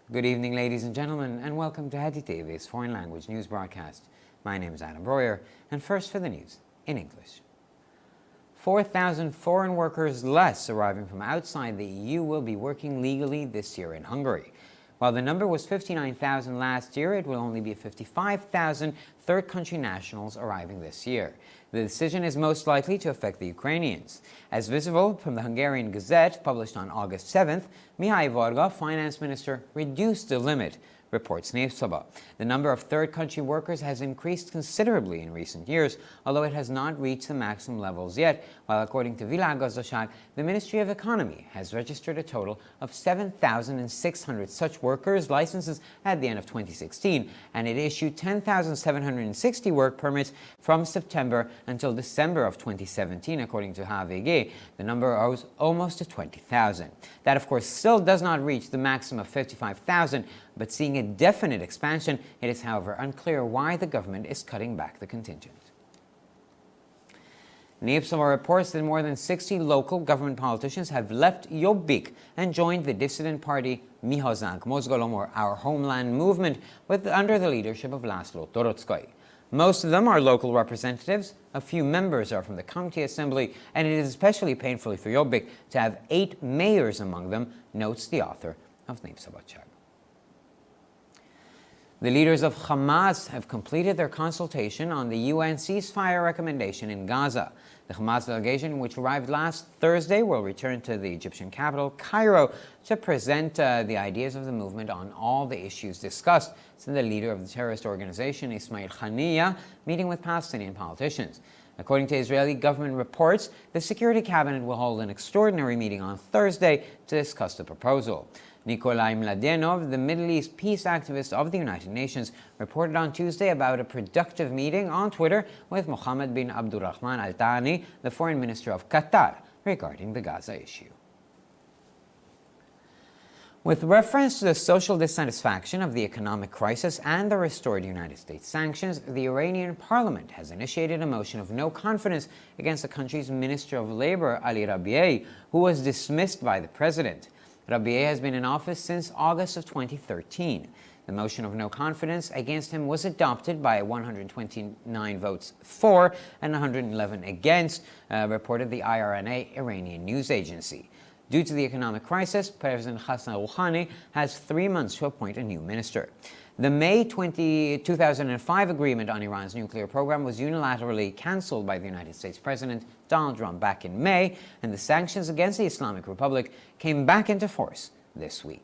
Good evening, ladies and gentlemen, and welcome to Heti TV's foreign language news broadcast. My name is Breuer, and first for the news in English. 4,000 foreign workers less arriving from outside the EU will be working legally this year in Hungary. While the number was 59,000 last year, it will only be 55,000 third country nationals arriving this year. The decision is most likely to affect the Ukrainians. As visible from the Hungarian Gazette, published on August 7th, Mihai Varga, finance minister, reduced the limit, reports Népszava. The number of third country workers has increased considerably in recent years, although it has not reached the maximum levels yet, while according to Világgazdaság, the Ministry of Economy has registered a total of 7,600 such workers' licenses at the end of 2016, and it issued 10,760 work permits from September until December of 2017, according to HVG. The number rose almost to 20,000. That, of course, still does not reach the maximum of 55,000, but seeing a definite expansion, it is, however, unclear why the government is cutting back the contingent. Népszava reports that more than 60 local government politicians have left Jobbik and joined the dissident party Mi Hazánk Mozgalom, or Our Homeland Movement, under the leadership of László Toroczkai. Most of them are local representatives, a few members are from the county assembly, and it is especially painful for Jobbik to have 8 mayors among them, notes the author of Népszabadság. The leaders of Hamas have completed their consultation on the UN ceasefire recommendation in Gaza. The Hamas delegation, which arrived last Thursday, will return to the Egyptian capital, Cairo, to present the ideas of the movement on all the issues discussed, said the leader of the terrorist organization, Ismail Haniyeh, meeting with Palestinian politicians. According to Israeli government reports, the Security Cabinet will hold an extraordinary meeting on Thursday to discuss the proposal. Nikolai Mladenov, the Middle East peace activist of the United Nations, reported on Tuesday about a productive meeting on Twitter with Mohammed bin Abdulrahman Al Thani, the foreign minister of Qatar, regarding the Gaza issue. With reference to the social dissatisfaction of the economic crisis and the restored United States sanctions, the Iranian parliament has initiated a motion of no confidence against the country's Minister of Labor, Ali Rabiei, who was dismissed by the president. Rabiei has been in office since August of 2013. The motion of no confidence against him was adopted by 129 votes for and 111 against, reported the IRNA Iranian news agency. Due to the economic crisis, President Hassan Rouhani has 3 months to appoint a new minister. The May 2005 agreement on Iran's nuclear program was unilaterally cancelled by the United States President Donald Trump back in May, and the sanctions against the Islamic Republic came back into force this week.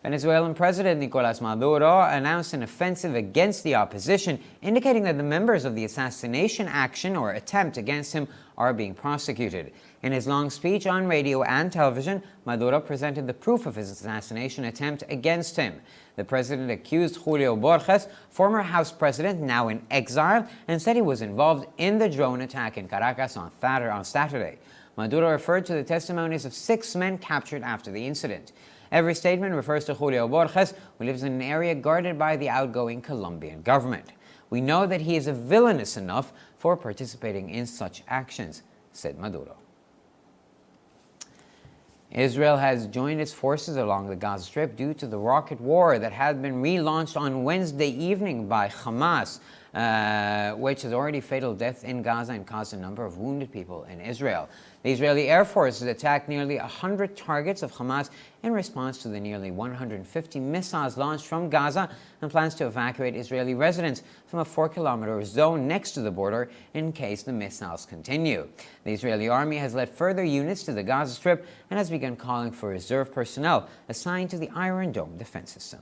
Venezuelan President Nicolás Maduro announced an offensive against the opposition, indicating that the members of the assassination action or attempt against him are being prosecuted. In his long speech on radio and television, Maduro presented the proof of his assassination attempt against him. The president accused Julio Borges, former House president now in exile, and said he was involved in the drone attack in Caracas on Saturday. Maduro referred to the testimonies of 6 men captured after the incident. Every statement refers to Julio Borges, who lives in an area guarded by the outgoing Colombian government. We know that he is villainous enough for participating in such actions, said Maduro. Israel has joined its forces along the Gaza Strip due to the rocket war that had been relaunched on Wednesday evening by Hamas, which has already fatal deaths in Gaza and caused a number of wounded people in Israel. The Israeli Air Force has attacked nearly 100 targets of Hamas in response to the nearly 150 missiles launched from Gaza, and plans to evacuate Israeli residents from a 4-kilometer zone next to the border in case the missiles continue. The Israeli army has led further units to the Gaza Strip and has begun calling for reserve personnel assigned to the Iron Dome defense system.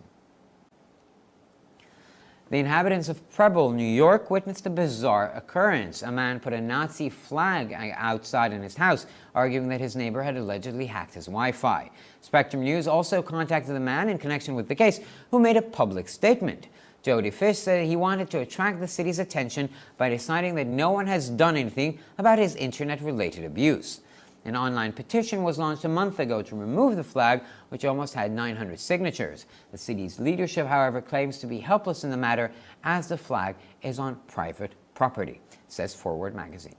The inhabitants of Preble, New York, witnessed a bizarre occurrence. A man put a Nazi flag outside in his house, arguing that his neighbor had allegedly hacked his Wi-Fi. Spectrum News also contacted the man in connection with the case, who made a public statement. Jody Fish said he wanted to attract the city's attention by deciding that no one has done anything about his internet-related abuse. An online petition was launched a month ago to remove the flag, which almost had 900 signatures. The city's leadership, however, claims to be helpless in the matter, as the flag is on private property, says Forward magazine.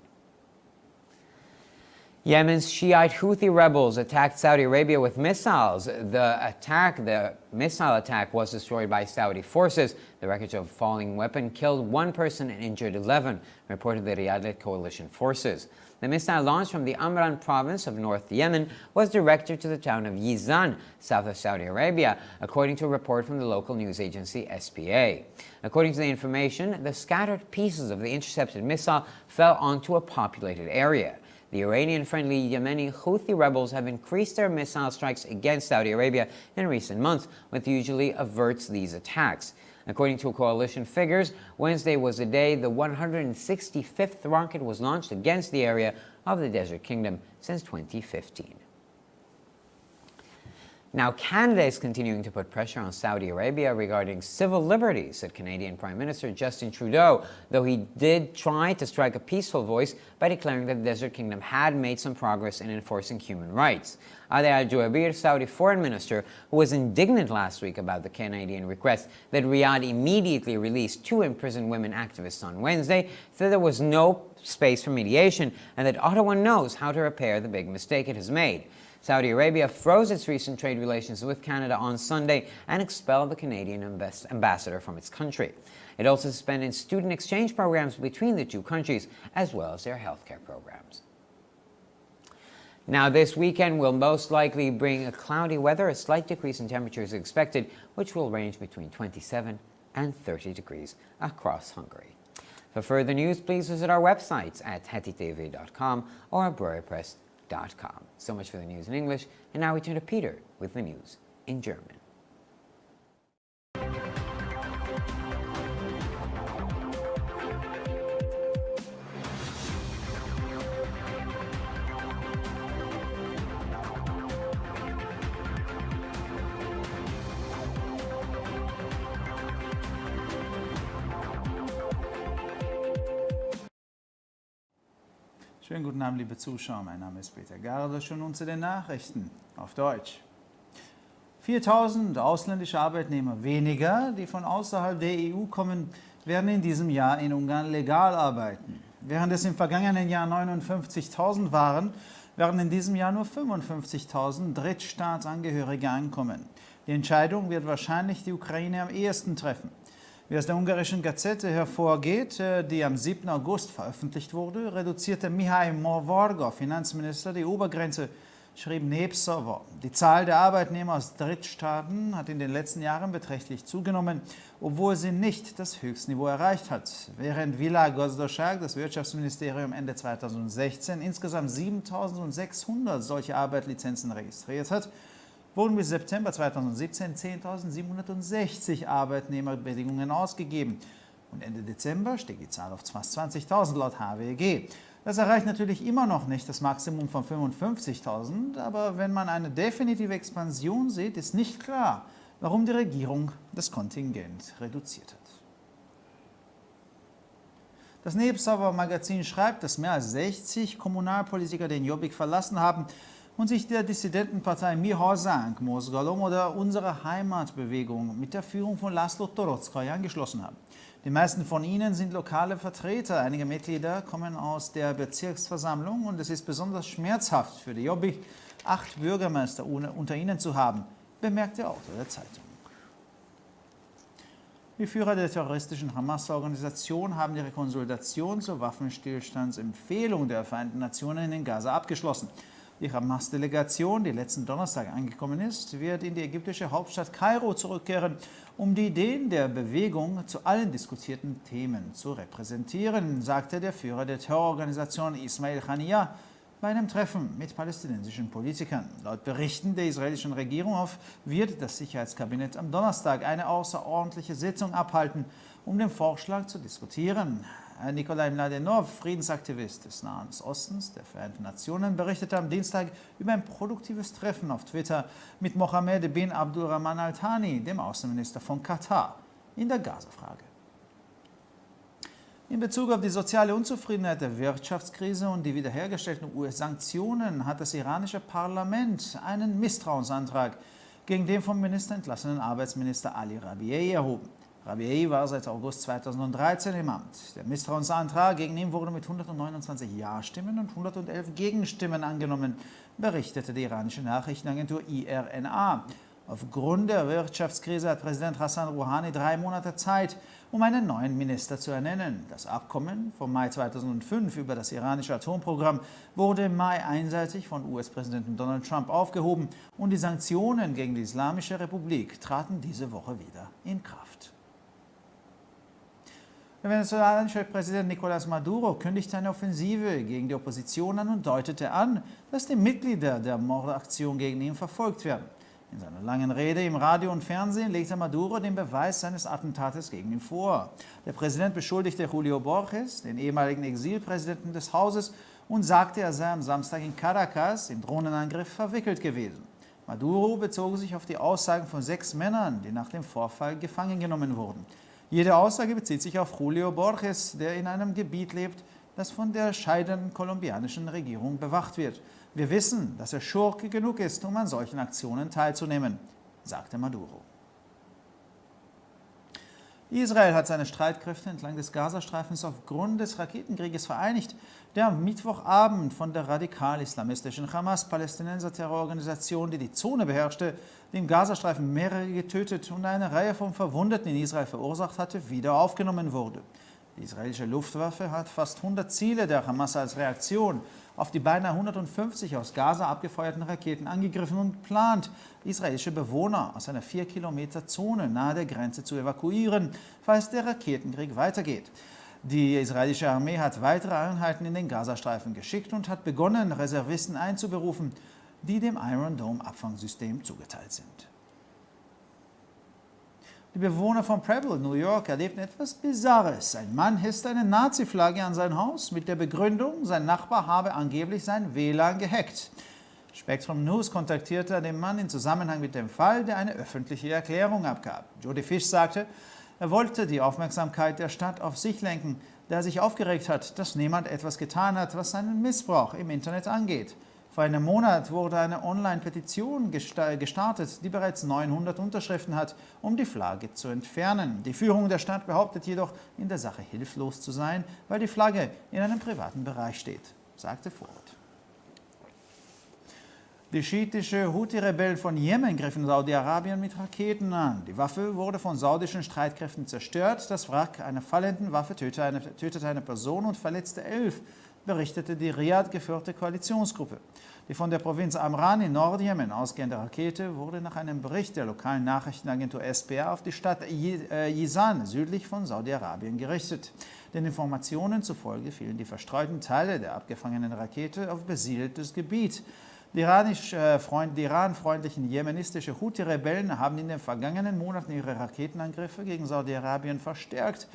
Yemen's Shiite Houthi rebels attacked Saudi Arabia with missiles. The missile attack was destroyed by Saudi forces. The wreckage of a falling weapon killed 1 person and injured 11, reported the Riyadh-led coalition forces. The missile launched from the Amran province of North Yemen was directed to the town of Yizan, south of Saudi Arabia, according to a report from the local news agency SPA. According to the information, the scattered pieces of the intercepted missile fell onto a populated area. The Iranian-friendly Yemeni Houthi rebels have increased their missile strikes against Saudi Arabia in recent months, which usually averts these attacks. According to coalition figures, Wednesday was the day the 165th rocket was launched against the area of the Desert Kingdom since 2015. Now, Canada is continuing to put pressure on Saudi Arabia regarding civil liberties, said Canadian Prime Minister Justin Trudeau, though he did try to strike a peaceful voice by declaring that the Desert Kingdom had made some progress in enforcing human rights. Ali Al-Juaybir, Saudi foreign minister, who was indignant last week about the Canadian request that Riyadh immediately release 2 imprisoned women activists on Wednesday, said there was no space for mediation and that Ottawa knows how to repair the big mistake it has made. Saudi Arabia froze its recent trade relations with Canada on Sunday and expelled the Canadian ambassador from its country. It also suspended student exchange programs between the 2 countries, as well as their healthcare programs. Now, this weekend will most likely bring a cloudy weather. A slight decrease in temperature is expected, which will range between 27 and 30 degrees across Hungary. For further news, please visit our websites at hetitv.com or breuerpress.com. So much for the news in English, and now we turn to Peter with the news in German. Schönen guten Abend, liebe Zuschauer. Mein Name ist Peter Gárdos und nun zu den Nachrichten auf Deutsch. 4.000 ausländische Arbeitnehmer weniger, die von außerhalb der EU kommen, werden in diesem Jahr in Ungarn legal arbeiten. Während es im vergangenen Jahr 59.000 waren, werden in diesem Jahr nur 55.000 Drittstaatsangehörige ankommen. Die Entscheidung wird wahrscheinlich die Ukraine am ehesten treffen. Wie aus der ungarischen Gazette hervorgeht, die am 7. August veröffentlicht wurde, reduzierte Mihály Varga, Finanzminister, die Obergrenze, schrieb Népszava. Die Zahl der Arbeitnehmer aus Drittstaaten hat in den letzten Jahren beträchtlich zugenommen, obwohl sie nicht das Höchstniveau erreicht hat. Während Világgazdaság, das Wirtschaftsministerium, Ende 2016 insgesamt 7.600 solche Arbeitslizenzen registriert hat, wurden bis September 2017 10.760 Arbeitnehmerbedingungen ausgegeben. Und Ende Dezember stieg die Zahl auf fast 20.000 laut HWG. Das erreicht natürlich immer noch nicht das Maximum von 55.000, aber wenn man eine definitive Expansion sieht, ist nicht klar, warum die Regierung das Kontingent reduziert hat. Das Népszava-Magazin schreibt, dass mehr als 60 Kommunalpolitiker den Jobbik verlassen haben und sich der Dissidentenpartei Mi Hazánk Mozgalom oder Unsere Heimatbewegung mit der Führung von László Toroczkai angeschlossen haben. Die meisten von ihnen sind lokale Vertreter. Einige Mitglieder kommen aus der Bezirksversammlung und es ist besonders schmerzhaft für die Jobbik, 8 Bürgermeister unter ihnen zu haben, bemerkt der Autor der Zeitung. Die Führer der terroristischen Hamas-Organisation haben ihre Konsultation zur Waffenstillstandsempfehlung der Vereinten Nationen in Gaza abgeschlossen. Die Hamas-Delegation, die letzten Donnerstag angekommen ist, wird in die ägyptische Hauptstadt Kairo zurückkehren, um die Ideen der Bewegung zu allen diskutierten Themen zu repräsentieren, sagte der Führer der Terrororganisation Ismail Haniyeh bei einem Treffen mit palästinensischen Politikern. Laut Berichten der israelischen Regierung wird das Sicherheitskabinett am Donnerstag eine außerordentliche Sitzung abhalten, um den Vorschlag zu diskutieren. Nikolai Mladenov, Friedensaktivist des Nahen Ostens der Vereinten Nationen, berichtete am Dienstag über ein produktives Treffen auf Twitter mit Mohammed bin Abdulrahman Al-Thani, dem Außenminister von Katar, in der Gaza-Frage. In Bezug auf die soziale Unzufriedenheit der Wirtschaftskrise und die wiederhergestellten US-Sanktionen hat das iranische Parlament einen Misstrauensantrag gegen den vom Minister entlassenen Arbeitsminister Ali Rabiei erhoben. Breuer war seit August 2013 im Amt. Der Misstrauensantrag gegen ihn wurde mit 129 Ja-Stimmen und 111 Gegenstimmen angenommen, berichtete die iranische Nachrichtenagentur IRNA. Aufgrund der Wirtschaftskrise hat Präsident Hassan Rouhani 3 Monate Zeit, um einen neuen Minister zu ernennen. Das Abkommen vom Mai 2005 über das iranische Atomprogramm wurde im Mai einseitig von US-Präsidenten Donald Trump aufgehoben und die Sanktionen gegen die Islamische Republik traten diese Woche wieder in Kraft. Der venezolanische Präsident Nicolás Maduro kündigte eine Offensive gegen die Opposition an und deutete an, dass die Mitglieder der Mordaktion gegen ihn verfolgt werden. In seiner langen Rede im Radio und Fernsehen legte Maduro den Beweis seines Attentates gegen ihn vor. Der Präsident beschuldigte Julio Borges, den ehemaligen Exilpräsidenten des Hauses, und sagte, er sei am Samstag in Caracas im Drohnenangriff verwickelt gewesen. Maduro bezog sich auf die Aussagen von 6 Männern, die nach dem Vorfall gefangen genommen wurden. Jede Aussage bezieht sich auf Julio Borges, der in einem Gebiet lebt, das von der scheidenden kolumbianischen Regierung bewacht wird. Wir wissen, dass er Schurke genug ist, um an solchen Aktionen teilzunehmen, sagte Maduro. Israel hat seine Streitkräfte entlang des Gazastreifens aufgrund des Raketenkrieges vereinigt, der am Mittwochabend von der radikal-islamistischen Hamas-Palästinenser-Terrororganisation, die die Zone beherrschte, die im Gazastreifen mehrere getötet und eine Reihe von Verwundeten in Israel verursacht hatte, wieder aufgenommen wurde. Die israelische Luftwaffe hat fast 100 Ziele der Hamas als Reaktion auf die beinahe 150 aus Gaza abgefeuerten Raketen angegriffen und plant, israelische Bewohner aus einer 4-Kilometer-Zone nahe der Grenze zu evakuieren, falls der Raketenkrieg weitergeht. Die israelische Armee hat weitere Einheiten in den Gazastreifen geschickt und hat begonnen, Reservisten einzuberufen, die dem Iron Dome-Abfangsystem zugeteilt sind. Die Bewohner von Preble, New York, erlebten etwas Bizarres. Ein Mann hisste eine Nazi-Flagge an sein Haus mit der Begründung, sein Nachbar habe angeblich sein WLAN gehackt. Spectrum News kontaktierte den Mann in Zusammenhang mit dem Fall, der eine öffentliche Erklärung abgab. Jody Fish sagte, er wollte die Aufmerksamkeit der Stadt auf sich lenken, da er sich aufgeregt hat, dass niemand etwas getan hat, was seinen Missbrauch im Internet angeht. Vor einem Monat wurde eine Online-Petition gestartet, die bereits 900 Unterschriften hat, um die Flagge zu entfernen. Die Führung der Stadt behauptet jedoch, in der Sache hilflos zu sein, weil die Flagge in einem privaten Bereich steht, sagte Ford. Die schiitische Houthi-Rebellen von Jemen griffen Saudi-Arabien mit Raketen an. Die Waffe wurde von saudischen Streitkräften zerstört. Das Wrack einer fallenden Waffe tötete eine Person und verletzte 11, berichtete die Riyadh geführte Koalitionsgruppe. Die von der Provinz Amran in Nordjemen ausgehende Rakete wurde nach einem Bericht der lokalen Nachrichtenagentur SPA auf die Stadt Jizan südlich von Saudi-Arabien gerichtet. Den Informationen zufolge fielen die verstreuten Teile der abgefangenen Rakete auf besiedeltes Gebiet. Die iranfreundlichen jemenistische Houthi-Rebellen haben in den vergangenen Monaten ihre Raketenangriffe gegen Saudi-Arabien verstärkt,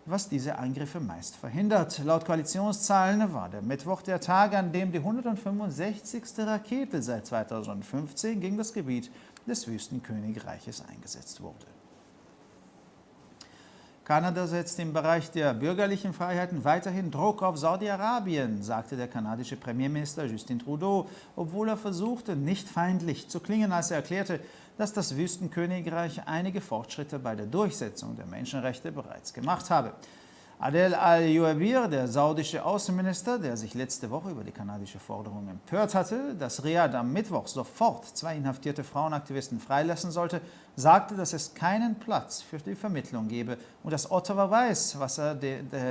was diese Angriffe meist verhindert. Laut Koalitionszahlen war der Mittwoch der Tag, an dem die 165. Rakete seit 2015 gegen das Gebiet des Wüstenkönigreiches eingesetzt wurde. Kanada setzt im Bereich der bürgerlichen Freiheiten weiterhin Druck auf Saudi-Arabien, sagte der kanadische Premierminister Justin Trudeau, obwohl er versuchte, nicht feindlich zu klingen, als er erklärte, dass das Wüstenkönigreich einige Fortschritte bei der Durchsetzung der Menschenrechte bereits gemacht habe. Adel al-Juaybir, der saudische Außenminister, der sich letzte Woche über die kanadische Forderung empört hatte, dass Riyadh am Mittwoch sofort 2 inhaftierte Frauenaktivisten freilassen sollte, sagte, dass es keinen Platz für die Vermittlung gebe und dass Ottawa weiß,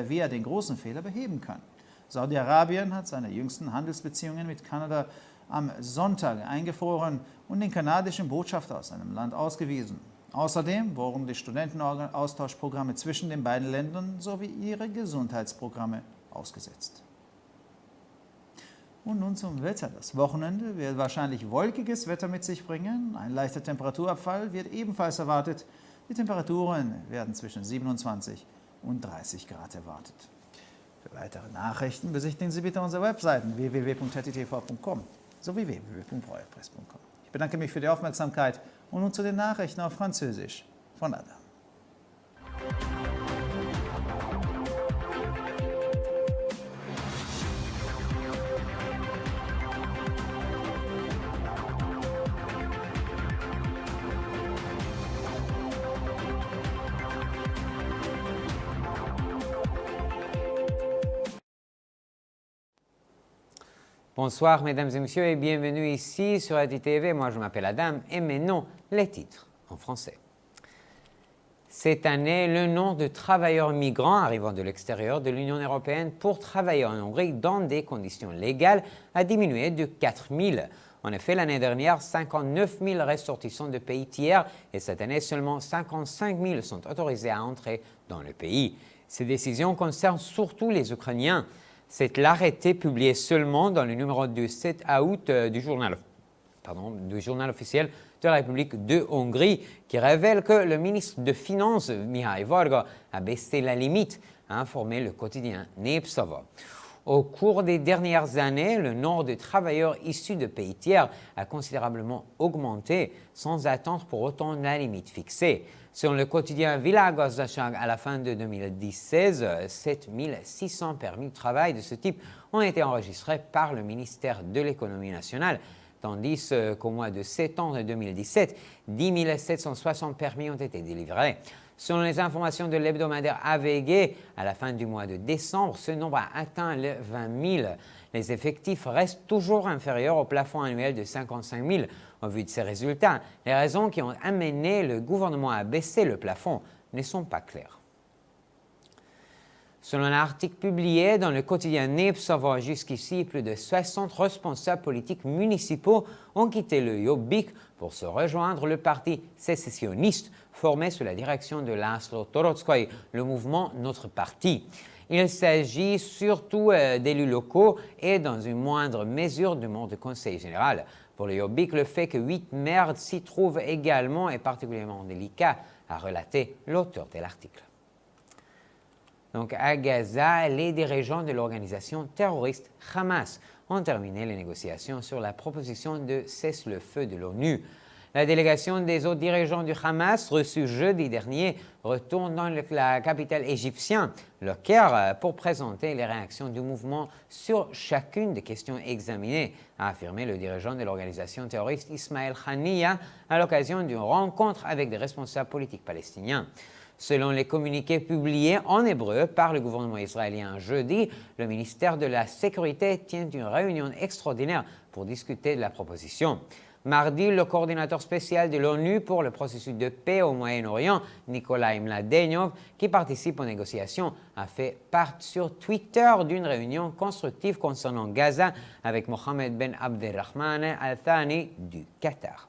wie er den großen Fehler beheben kann. Saudi-Arabien hat seine jüngsten Handelsbeziehungen mit Kanada am Sonntag eingefroren und den kanadischen Botschafter aus seinem Land ausgewiesen. Außerdem wurden die Studentenaustauschprogramme zwischen den beiden Ländern sowie ihre Gesundheitsprogramme ausgesetzt. Und nun zum Wetter. Das Wochenende wird wahrscheinlich wolkiges Wetter mit sich bringen. Ein leichter Temperaturabfall wird ebenfalls erwartet. Die Temperaturen werden zwischen 27 und 30 Grad erwartet. Für weitere Nachrichten besichtigen Sie bitte unsere Webseiten www.ttv.com sowie www.breuerpress.com. Ich bedanke mich für die Aufmerksamkeit und nun zu den Nachrichten auf Französisch von Adam. Bonsoir mesdames et messieurs et bienvenue ici sur Haiti TV. Moi je m'appelle Adam et maintenant les titres en français. Cette année, le nombre de travailleurs migrants arrivant de l'extérieur de l'Union européenne pour travailler en Hongrie dans des conditions légales a diminué de 4 000. En effet, l'année dernière, 59 000 ressortissants de pays tiers et cette année, seulement 55 000 sont autorisés à entrer dans le pays. Ces décisions concernent surtout les Ukrainiens. C'est l'arrêté publié seulement dans le numéro du 7 août du journal officiel de la République de Hongrie qui révèle que le ministre de Finances, Mihály Varga, a baissé la limite, a informé le quotidien Népszava. Au cours des dernières années, le nombre de travailleurs issus de pays tiers a considérablement augmenté sans atteindre pour autant la limite fixée. Selon le quotidien Világgazdaság, à la fin de 2016, 7 600 permis de travail de ce type ont été enregistrés par le ministère de l'Économie nationale, tandis qu'au mois de septembre 2017, 10 760 permis ont été délivrés. Selon les informations de l'hebdomadaire AVG, à la fin du mois de décembre, ce nombre a atteint les 20 000. Les effectifs restent toujours inférieurs au plafond annuel de 55 000. Au vu de ces résultats, les raisons qui ont amené le gouvernement à baisser le plafond ne sont pas claires. Selon un article publié dans le quotidien Népszava, jusqu'ici, plus de 60 responsables politiques municipaux ont quitté le Jobbik pour se rejoindre le parti sécessionniste formé sous la direction de László Toroczkai, le mouvement Notre Parti. Il s'agit surtout d'élus locaux et dans une moindre mesure du monde du Conseil général. Pour le Jobbik, le fait que 8 maires s'y trouvent également est particulièrement délicat, a relaté l'auteur de l'article. Donc à Gaza, les dirigeants de l'organisation terroriste Hamas ont terminé les négociations sur la proposition de cessez-le-feu de l'ONU. La délégation des autres dirigeants du Hamas, reçue jeudi dernier, retourne dans la capitale égyptienne, le Caire, pour présenter les réactions du mouvement sur chacune des questions examinées, a affirmé le dirigeant de l'organisation terroriste Ismaël Haniyeh à l'occasion d'une rencontre avec des responsables politiques palestiniens. Selon les communiqués publiés en hébreu par le gouvernement israélien jeudi, le ministère de la Sécurité tient une réunion extraordinaire pour discuter de la proposition. Mardi, le coordinateur spécial de l'ONU pour le processus de paix au Moyen-Orient, Nikolai Mladenov, qui participe aux négociations, a fait part sur Twitter d'une réunion constructive concernant Gaza avec Mohamed Ben Abdelrahman Al Thani du Qatar.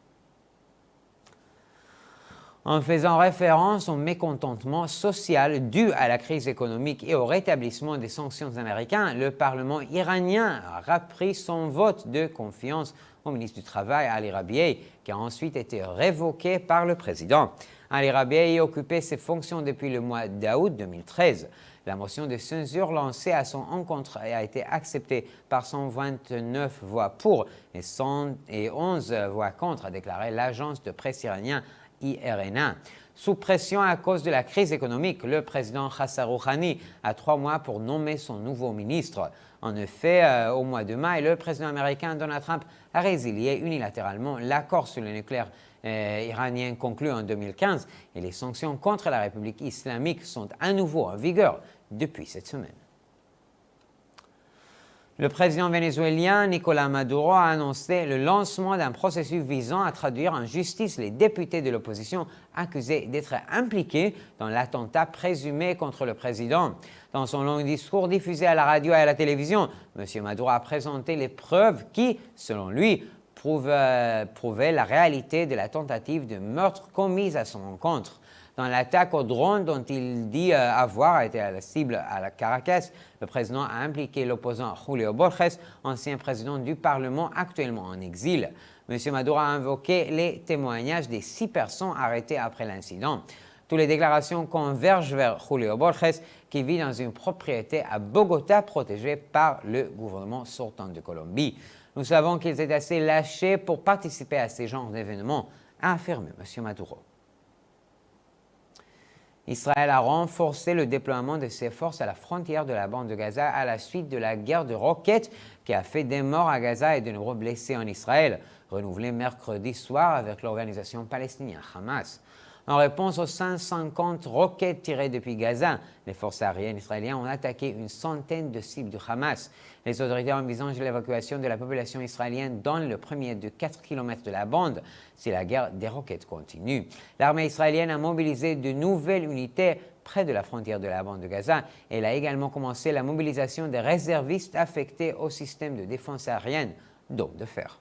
En faisant référence au mécontentement social dû à la crise économique et au rétablissement des sanctions américaines, le Parlement iranien a repris son vote de confiance au ministre du Travail, Ali Rabiei, qui a ensuite été révoqué par le président. Ali Rabiei occupait ses fonctions depuis le mois d'août 2013. La motion de censure lancée à son encontre a été acceptée par 129 voix pour et 111 voix contre, a déclaré l'agence de presse iranienne IRNA. Sous pression à cause de la crise économique, le président Hassan Rouhani a 3 mois pour nommer son nouveau ministre. En effet, au mois de mai, le président américain Donald Trump a résilié unilatéralement l'accord sur le nucléaire iranien conclu en 2015 et les sanctions contre la République islamique sont à nouveau en vigueur depuis cette semaine. Le président vénézuélien Nicolás Maduro a annoncé le lancement d'un processus visant à traduire en justice les députés de l'opposition accusés d'être impliqués dans l'attentat présumé contre le président. Dans son long discours diffusé à la radio et à la télévision, M. Maduro a présenté les preuves qui, selon lui, prouvaient la réalité de la tentative de meurtre commise à son encontre. Dans l'attaque au drone dont il dit avoir été à la cible à la Caracas, le président a impliqué l'opposant Julio Borges, ancien président du Parlement actuellement en exil. M. Maduro a invoqué les témoignages des 6 personnes arrêtées après l'incident. Toutes les déclarations convergent vers Julio Borges, qui vit dans une propriété à Bogota protégée par le gouvernement sortant de Colombie. Nous savons qu'ils étaient assez lâchés pour participer à ces genres d'événements, a affirmé M. Maduro. Israël a renforcé le déploiement de ses forces à la frontière de la bande de Gaza à la suite de la guerre de roquettes qui a fait des morts à Gaza et de nombreux blessés en Israël, renouvelé mercredi soir avec l'organisation palestinienne Hamas. En réponse aux 150 roquettes tirées depuis Gaza, les forces aériennes israéliennes ont attaqué une centaine de cibles du Hamas. Les autorités envisagent l'évacuation de la population israélienne dans le premier de 4 km de la bande si la guerre des roquettes continue. L'armée israélienne a mobilisé de nouvelles unités près de la frontière de la bande de Gaza. Elle a également commencé la mobilisation des réservistes affectés au système de défense aérienne, dôme de fer.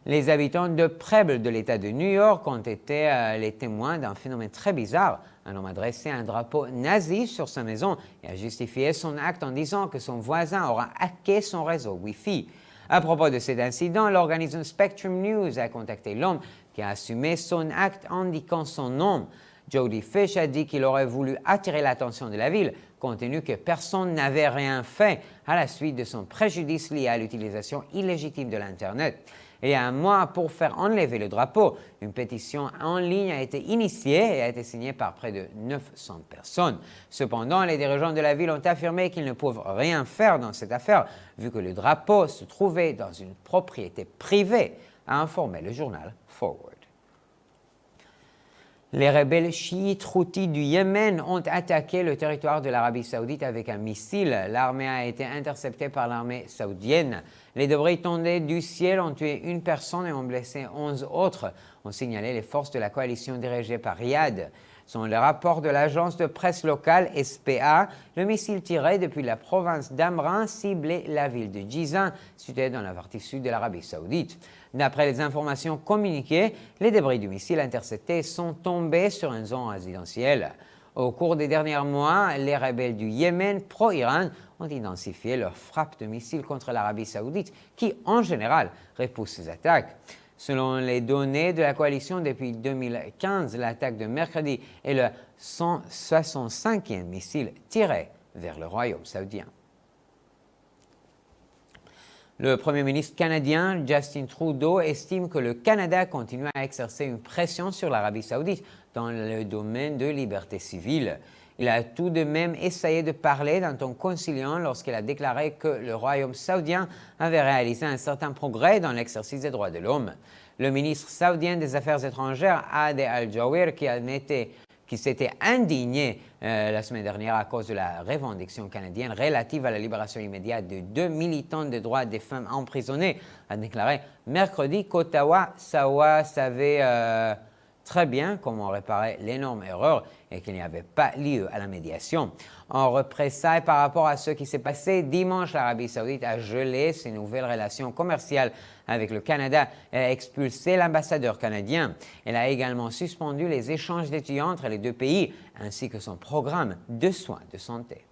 Les habitants de Preble de l'État de New York ont été les témoins d'un phénomène très bizarre. Un homme a dressé un drapeau nazi sur sa maison et a justifié son acte en disant que son voisin aura hacké son réseau Wi-Fi. À propos de cet incident, l'organisme Spectrum News a contacté l'homme qui a assumé son acte indiquant son nom. Jody Fish a dit qu'il aurait voulu attirer l'attention de la ville, compte tenu que personne n'avait rien fait à la suite de son préjudice lié à l'utilisation illégitime de l'Internet. Il y a un mois, pour faire enlever le drapeau, une pétition en ligne a été initiée et a été signée par près de 900 personnes. Cependant, les dirigeants de la ville ont affirmé qu'ils ne peuvent rien faire dans cette affaire, vu que le drapeau se trouvait dans une propriété privée, a informé le journal Forward. Les rebelles chiites houthis du Yémen ont attaqué le territoire de l'Arabie saoudite avec un missile. L'armée a été interceptée par l'armée saoudienne. Les débris tombés du ciel ont tué une personne et ont blessé 11 autres, ont signalé les forces de la coalition dirigée par Riyad. Selon le rapport de l'agence de presse locale SPA, le missile tiré depuis la province d'Amran ciblait la ville de Jizan, située dans la partie sud de l'Arabie saoudite. D'après les informations communiquées, les débris du missile intercepté sont tombés sur une zone résidentielle. Au cours des derniers mois, les rebelles du Yémen pro-Iran ont intensifié leurs frappes de missiles contre l'Arabie saoudite, qui, en général, repousse ces attaques. Selon les données de la coalition depuis 2015, l'attaque de mercredi est le 165e missile tiré vers le royaume saoudien. Le Premier ministre canadien Justin Trudeau estime que le Canada continue à exercer une pression sur l'Arabie saoudite dans le domaine de liberté civile. Il a tout de même essayé de parler d'un ton conciliant lorsqu'il a déclaré que le royaume saoudien avait réalisé un certain progrès dans l'exercice des droits de l'homme. Le ministre saoudien des Affaires étrangères, Ade Al-Jawer, qui s'était indigné la semaine dernière à cause de la revendication canadienne relative à la libération immédiate de 2 militants des droits des femmes emprisonnées, a déclaré mercredi qu'Ottawa savait très bien comment réparer l'énorme erreur et qu'il n'y avait pas lieu à la médiation. En représailles par rapport à ce qui s'est passé dimanche, l'Arabie saoudite a gelé ses nouvelles relations commerciales avec le Canada et a expulsé l'ambassadeur canadien. Elle a également suspendu les échanges d'étudiants entre les deux pays ainsi que son programme de soins de santé.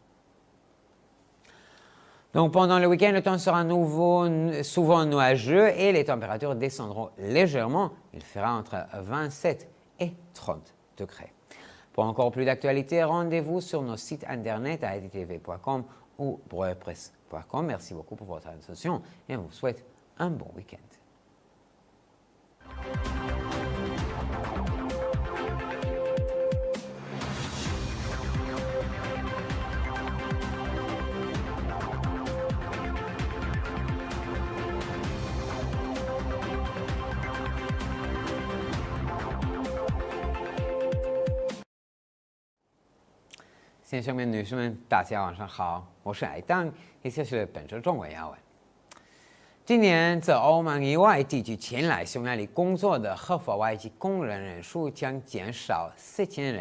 Donc pendant le week-end, le temps sera souvent nuageux et les températures descendront légèrement. Il fera entre 27 et 30 degrés. Pour encore plus d'actualités, rendez-vous sur nos sites internet à editv.com ou breuerpresse.com. Merci beaucoup pour votre attention et on vous souhaite un bon week-end. 先生们、女士们，大家晚上好，我是艾当，以下是本周中文要闻。今年自欧盟以外地区前来匈牙利工作的合法外籍工人人数将减少4000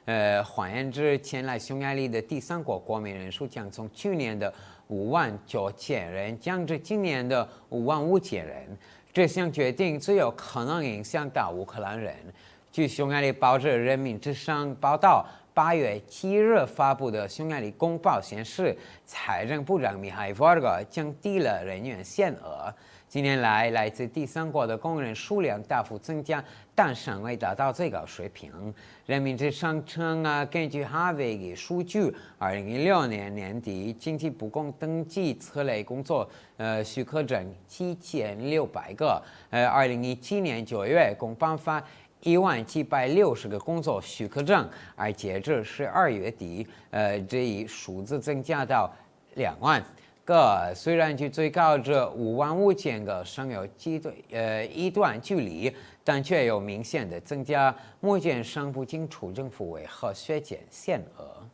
人，换言之，前来匈牙利的第三国国民人数将从去年的59000人降至今年的55000人。这项决定最有可能影响到乌克兰人。据匈牙利报纸《人民之声》报道，8月7日发布的匈牙利公报显示，财政部长米哈伊·沃尔降低了人员限额。近年来，来自第三国的工人数量大幅增加，但尚未达到最高水平。人民之声称，根据哈维的数据，2016年年底经济部共登记此类工作许可证7600个，2017年9月共颁发1760个工作许可证，而截至12月底，这一数字增加到2万。个，虽然距最高至55000个尚有一段距离，但却有明显的增加。目前尚不清楚政府为何削减限额。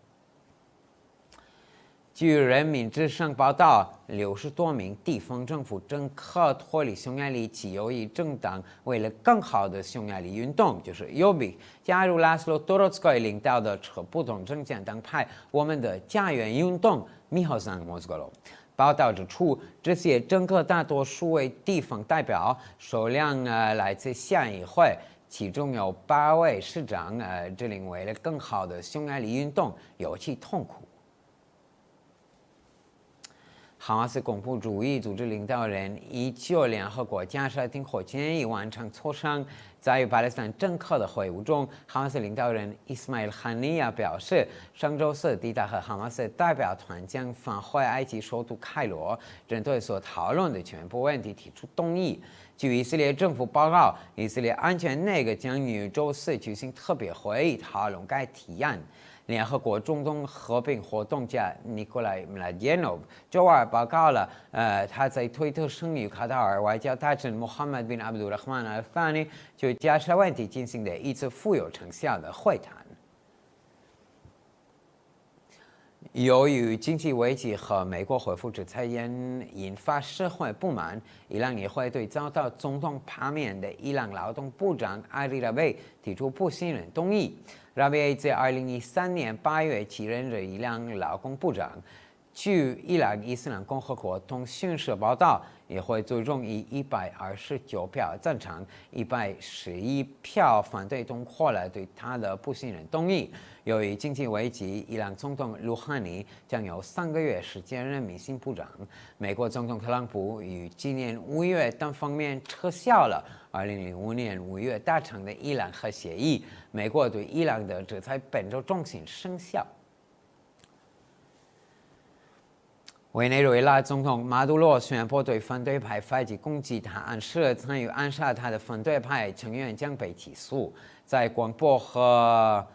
据人民之声报道，60多名地方政府政客脱离匈牙利其由于政党为了更好的匈牙利运动，就是 Jobbik， 加入拉斯洛多罗茨基领导的不同政见党派我们的家园运动 Mihozang Mozgolo。报道指出，这些政客大多数为地方代表，数量来自县议会，其中有8位市长指令为了更好的匈牙利运动尤其痛苦。哈马斯恐怖主义组织领导人19联合国加沙停火建议完成磋商。在与巴勒斯坦政客的会晤中，哈马斯领导人伊斯迈尔·哈尼亚表示，上周四抵达和哈马斯代表团将返回埃及首都开罗，针对所讨论的全部问题提出动议。据以色列政府报告，以色列安全内阁将于周四举行特别会议讨论该提案。联合国中东和平活动家尼古拉·米拉迪诺夫周二报告了，他在推特上与卡塔尔外交大臣穆罕默德·宾·阿卜杜拉赫曼·阿尔法尼就加沙问题进行的一次富有成效的会谈。由于经济危机和美国恢复制裁引发社会不满，伊朗议会对遭到总统罢免的伊朗劳动部长阿里·拉贝提出不信任动议。拉贝在2013年8月起任的伊朗劳工部长。据伊朗伊斯兰共和国通讯社报道，议会最终以129票赞成、111票反对通过了对他的不信任动议。由于经济危机，伊朗总统鲁哈尼将有3个月时间任命新部长。美国总统特朗普于今年5月单方面撤销了2005年5月达成的伊朗核协议。美国对伊朗的制裁本周中旬生效。委内瑞拉总统马杜罗宣布对反对派发起攻击，他暗示参与暗杀他的反对派成员将被起诉。在广播和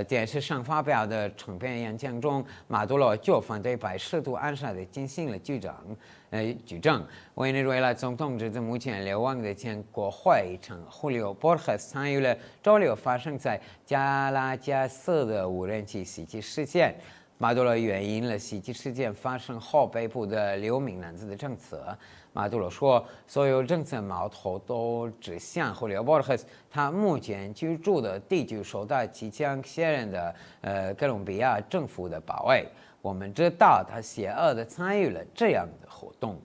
电视上发表的长篇演讲中，马杜罗就反对派试图暗杀的进行了举证。委内瑞拉总统指责目前流亡的前国会议长Julio Borges参与了周六发生在加拉加斯的无人机袭击事件。马杜罗援引了袭击事件发生后被捕的6名男子的证词。马杜罗说，所有政策矛头都指向Julio Borges，他目前居住的地区受到即将卸任的哥伦比亚政府的保卫。我们知道他邪恶地参与了这样的活动。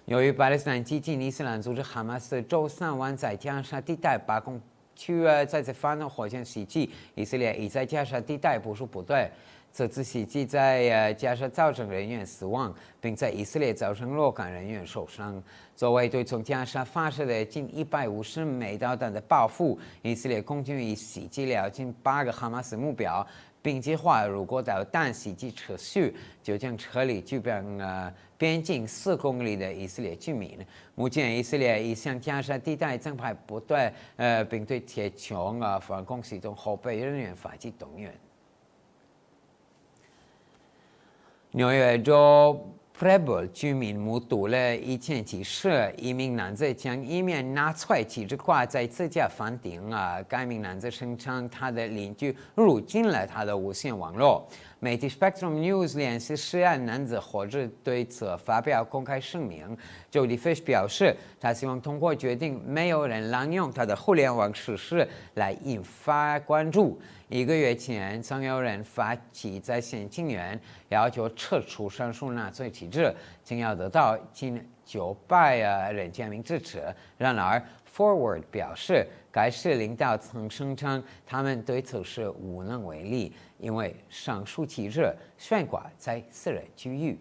由于巴勒斯坦激进伊斯兰组织哈马斯周3晚在加沙地带罢工区再次发动火箭袭击，以色列已在加沙地带部署部队。这次袭击在加沙造成人员死亡，并在以色列造成若干人员受伤。作为对从加沙发射的近150枚导弹的报复，以色列空军已袭击了近8个哈马斯目标，并计划如果导弹袭击持续，就将撤离距边境4公里的以色列居民。目前，以色列已向加沙地带增派部队，并对铁穹防空系统后备人员发起动员。纽约州 Breuer 居民目睹了1前起事，一名男子将一面纳粹旗帜挂在自家房顶。该名男子声称他的邻居入侵了他的无线网络。媒体 Spectrum News 联系涉案男子或者对此发表公开声明。Jody Fish 表示，他希望通过决定没有人滥用他的互联网事实来引发关注。1个月前，曾有人发起在线请愿，要求撤除上述纳粹旗帜，竟要得到近900人签名支持。然而 ，Forward 表示，该市领导曾声称他们对此事无能为力，因为上述旗帜悬挂在私人区域。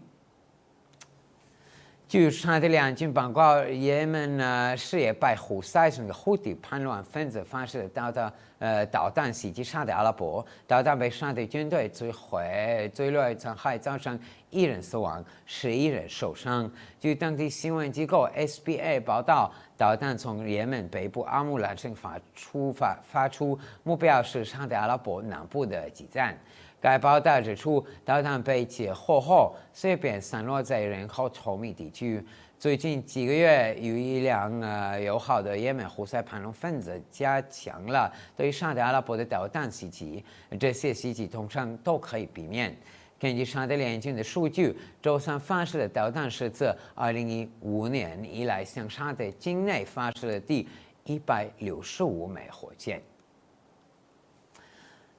据沙特两军报告，也门什叶派胡塞省的胡地叛乱分子发射的导弹袭击沙特阿拉伯，导弹被沙特军队摧毁，坠落残骸，造成1人死亡，11人受伤。据当地新闻机构 SBA 报道，导弹从也门北部阿姆兰省发出，目标是沙特阿拉伯南部的基站。该报道指出，导弹被截获后随便散落在人口稠密地区。最近几个月，有一辆友好的也门胡塞叛乱分子加强了对沙特阿拉伯的导弹袭击，这些袭击通常都可以避免。根据沙特联军的数据，周三发射的导弹是自2015年以来向沙特境内发射的第165枚火箭。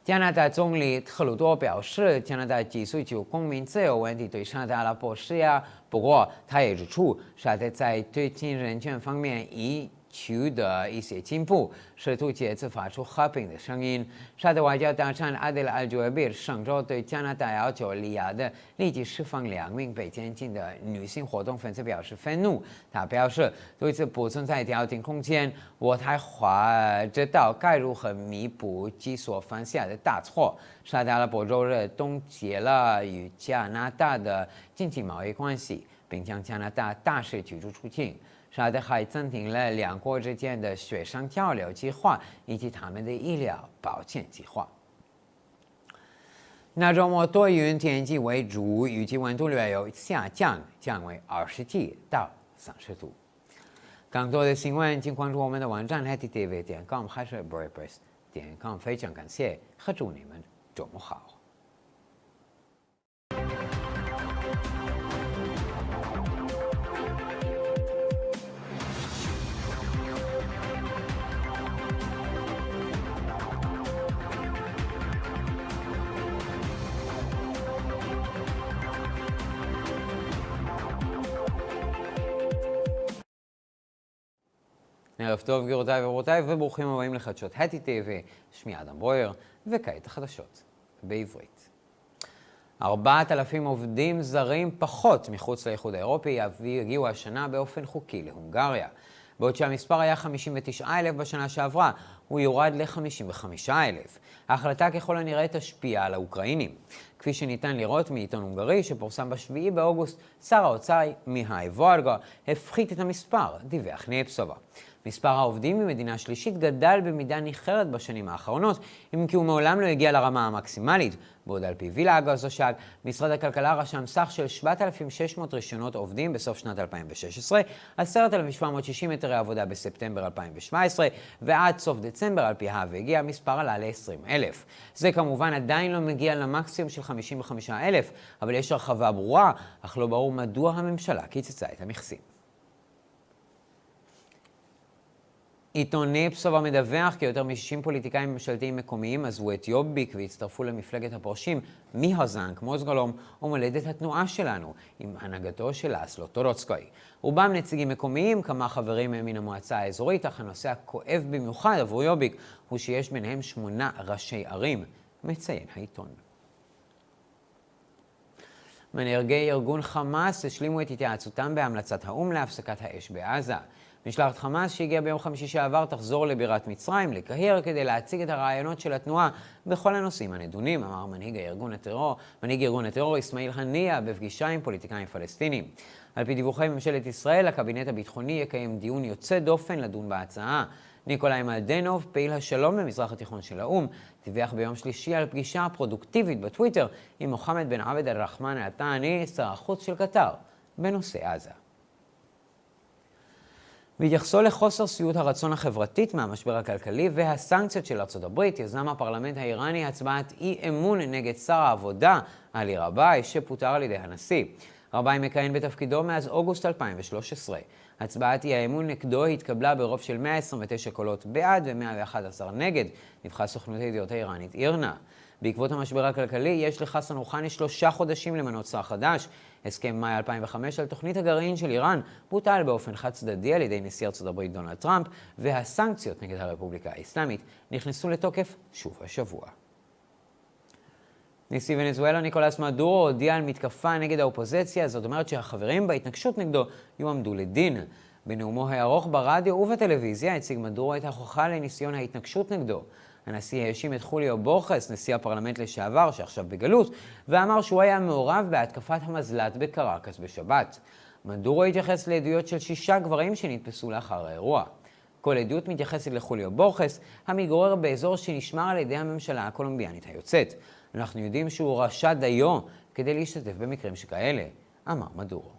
加拿大总理特鲁多表示，加拿大继续就公民自由问题对沙特阿拉伯施压，不过他也指出，沙特在推进人权方面已取得一些进步，试图借此发出和平的声音。沙特外交大臣阿德尔·朱埃比尔上周对加拿大要求利雅得立即释放2名被监禁的女性活动分子表示愤怒。他表示，对此不存在调停空间，我才知道该如何弥补己所犯下的大错。沙特阿拉伯周日冻结了与加拿大的经济贸易关系，并将加拿大大使驱逐出境。沙特还暂停了2国之间的学生交流计划以及他们的医疗保健计划。那周末多云天气为主，预计温度略有下降，降为27到30度。更多的新闻，请关注我们的网站 hetitv.com 还是 breuer.com。非常感谢和祝你们周末好。ערב טוב גבירותיי ורבותיי וברוכים הבאים לחדשות HTTV, שמי אדם ברויר, וכעת החדשות בעברית. 4,000 עובדים זרים פחות מחוץ לאיחוד האירופי הגיעו השנה באופן חוקי להונגריה. בעוד שהמספר היה 59,000 בשנה שעברה, הוא יורד ל-55,000. ההחלטה ככל הנראה תשפיע על האוקראינים. כפי שניתן לראות מעיתון הונגרי שפורסם ב7 באוגוסט, שר האוצר מיהאי ורגה הפחית את המספר, דיווח ניפסובה. מספר העובדים ממדינה שלישית גדל במידה ניכרת בשנים האחרונות, אם כי הוא מעולם לא הגיע לרמה המקסימלית. בעוד על פי וילה גזושג, משרד הכלכלה רשם סך של 7,600 רישיונות עובדים בסוף שנת 2016, 10,760 היתרי עבודה בספטמבר 2017, ועד סוף דצמבר על פי והגיע המספר עלה ל-20,000. זה כמובן עדיין לא מגיע למקסימום של 55,000, אבל יש הרחבה ברורה, אך לא ברור מדוע הממשלה קיצצה את המכסים. עיתון ניפסובה מדווח כי יותר מ-60 פוליטיקאים ממשלתיים מקומיים עזבו את יוביק והצטרפו למפלגת הפורשים מהזנק מוזגלום ומולדת התנועה שלנו עם הנהגתו של לאסלו טורוצקוי. רובם נציגים מקומיים, כמה חברים מן המועצה האזורית, אך הנושא הכואב במיוחד עבור יוביק הוא שיש ביניהם 8 ראשי ערים, מציין העיתון. מנהיגי ארגון חמאס השלימו את התייעצותם בהמלצת האו"ם להפסקת האש בעזה. משלחת חמאס שהגיעה ביום חמישי שעבר תחזור לבירת מצרים, לקהיר, כדי להציג את הרעיונות של התנועה בכל הנושאים הנדונים, אמר מנהיג ארגון הטרור אסמאעיל הנייה בפגישה עם פוליטיקאים פלסטינים. על פי דיווחי ממשלת ישראל, הקבינט הביטחוני יקיים דיון יוצא דופן לדון בהצעה. ניקולאי מלדנוב, פעיל השלום במזרח התיכון של האו"ם, דיווח ביום שלישי על פגישה פרודוקטיבית בטוויטר עם מוחמד בן עבד אל-רחמן אל-תאני, שר החוץ של קטר, בנושא עזה. בהתייחסו לחוסר שביעות הרצון החברתית מהמשבר הכלכלי והסנקציות של ארצות הברית, יזם הפרלמנט האיראני הצבעת אי אמון נגד שר העבודה, עלי רבאי, שפוטר על ידי הנשיא. רבאי מכהן בתפקידו מאז אוגוסט 2013. הצבעת אי האמון נגדו התקבלה ברוב של 129 קולות בעד ו-111 נגד, דיווחה סוכנות הידיעות האיראנית אירנה. בעקבות המשבר הכלכלי יש לחסן רוחני 3 חודשים למנות שר חדש. הסכם מאי 2005 על תוכנית הגרעין של איראן בוטל באופן חד צדדי על ידי נשיא ארצות הברית דונלד טראמפ, והסנקציות נגד הרפובליקה האסלאמית נכנסו לתוקף שוב השבוע. נשיא ונצואלה ניקולס מדורו הודיע על מתקפה נגד האופוזיציה, זאת אומרת שהחברים בהתנגשות נגדו יועמדו לדין. בנאומו הארוך ברדיו ובטלוויזיה הציג מדורו את ההוכחה לניסיון ההתנגשות נגדו. הנשיא האשים את חוליו בורכס, נשיא הפרלמנט לשעבר, שעכשיו בגלות, ואמר שהוא היה מעורב בהתקפת המזל"ט בקרקס בשבת. מדורו התייחס לעדויות של 6 גברים שנתפסו לאחר האירוע. כל עדות מתייחסת לחוליו בורכס, המתגורר באזור שנשמר על ידי הממשלה הקולומביאנית היוצאת. אנחנו יודעים שהוא רשע דיו כדי להשתתף במקרים שכאלה, אמר מדורו.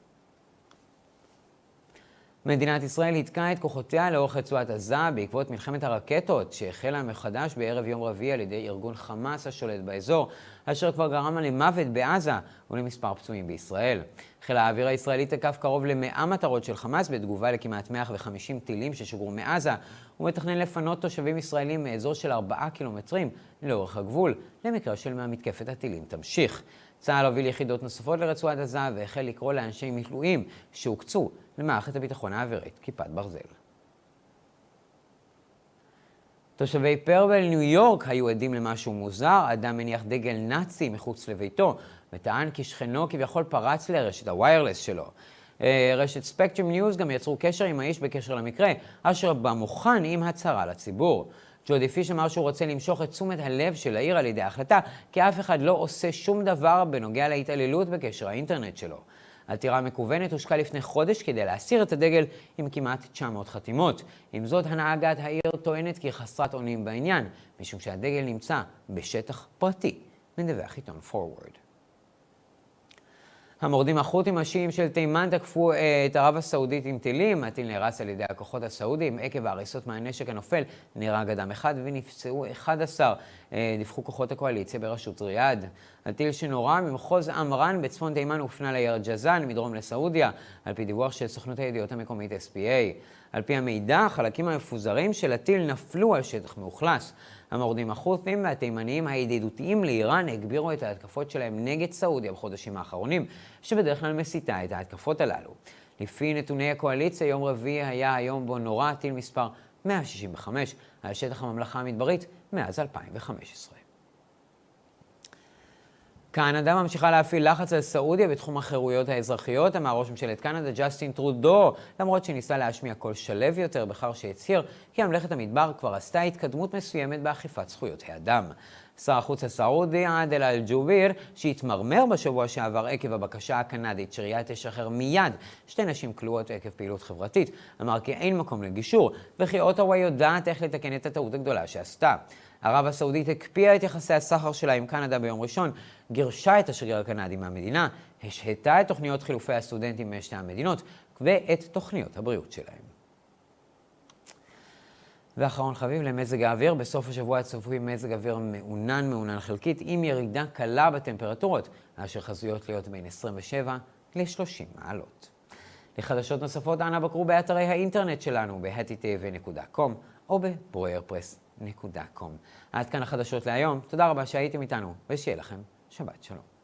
מדינת ישראל התקעה את כוחותיה לאורך רצועת עזה בעקבות מלחמת הרקטות שהחלה מחדש בערב יום רביעי על ידי ארגון חמאס השולט באזור, אשר כבר גרם למוות בעזה ולמספר פצועים בישראל. חיל האוויר הישראלי תקף קרוב ל100 מטרות של חמאס בתגובה לכמעט 150 טילים ששוגרו מעזה, ומתכנן לפנות תושבים ישראלים מאזור של 4 קילומטרים לאורך הגבול, למקרה של מתקפת הטילים תמשיך. צה"ל הוביל יחידות נוספות לרצועת עזה והחל לקרוא לאנשי מילואים שהוקצו למערכת הביטחון האווירית כיפת ברזל. תושבי פרבל, ניו יורק, היו עדים למשהו מוזר. אדם מניח דגל נאצי מחוץ לביתו וטען כי שכנו כביכול פרץ לרשת הוויירלס שלו. רשת ספקטרום ניוז גם יצרו קשר עם האיש בקשר למקרה, אשר בא מוכן עם הצהרה לציבור. ג'ודי פיש אמר שהוא רוצה למשוך את תשומת הלב של העיר על ידי ההחלטה, כי אף אחד לא עושה שום דבר בנוגע להתעללות בקשר האינטרנט שלו. עתירה מקוונת הושקה לפני חודש כדי להסיר את הדגל עם כמעט 900 חתימות. עם זאת, הנהגת העיר טוענת כי חסרת אונים בעניין, משום שהדגל נמצא בשטח פרטי, מדווח עיתון פורוורד. המורדים החות'ים השיעים של תימן תקפו את ערב הסעודית עם טילים. הטיל נהרס על ידי הכוחות הסעודיים. עקב ההריסות מהנשק הנופל נהרג אדם אחד ונפצעו 11, דיווחו כוחות הקואליציה בראשות ריאד. הטיל שנורה ממחוז אמרן בצפון תימן הופנה לעיר ג'זאן מדרום לסעודיה, על פי דיווח של סוכנות הידיעות המקומית SPA. על פי המידע, החלקים המפוזרים של הטיל נפלו על שטח מאוכלס. המורדים החות'ים והתימניים הידידותיים לאיראן הגבירו את ההתקפות שלהם נגד סעודיה בחודשים האחרונים, שבדרך כלל מסיתה את ההתקפות הללו. לפי נתוני הקואליציה, יום רביעי היה היום בו נורה טיל מספר 165 על שטח הממלכה המדברית מאז 2015. קנדה ממשיכה להפעיל לחץ על סעודיה בתחום החירויות האזרחיות, אמר ראש ממשלת קנדה ג'סטין טרודו, למרות שניסה להשמיע קול שלב יותר בכך שהצהיר כי ממלכת המדבר כבר עשתה התקדמות מסוימת באכיפת זכויות האדם. שר החוץ הסעודי עאדל אל-ג'וביר, שהתמרמר בשבוע שעבר עקב הבקשה הקנדית שריאד תשחרר מיד 2 נשים כלואות עקב פעילות חברתית, אמר כי אין מקום לגישור וכי אוטווה יודעת איך לתקן את הטעות הגדולה שעשתה. ערב הסעודית הקפיאה את יחסי הסחר שלה עם קנדה ביום ראשון, גירשה את השגריר הקנדי מהמדינה, השהתה את תוכניות חילופי הסטודנטים משתי המדינות ואת תוכניות הבריאות שלהם. ואחרון חביב למזג האוויר, בסוף השבוע צפוי מזג אוויר מעונן חלקית עם ירידה קלה בטמפרטורות, אשר חזויות להיות בין 27 ל-30 מעלות. לחדשות נוספות אנא בקרו באתרי האינטרנט שלנו ב-hetitv.com או ב-breuerpress.com. עד כאן החדשות להיום, תודה רבה שהייתם איתנו ושיהיה לכם שבת שלום.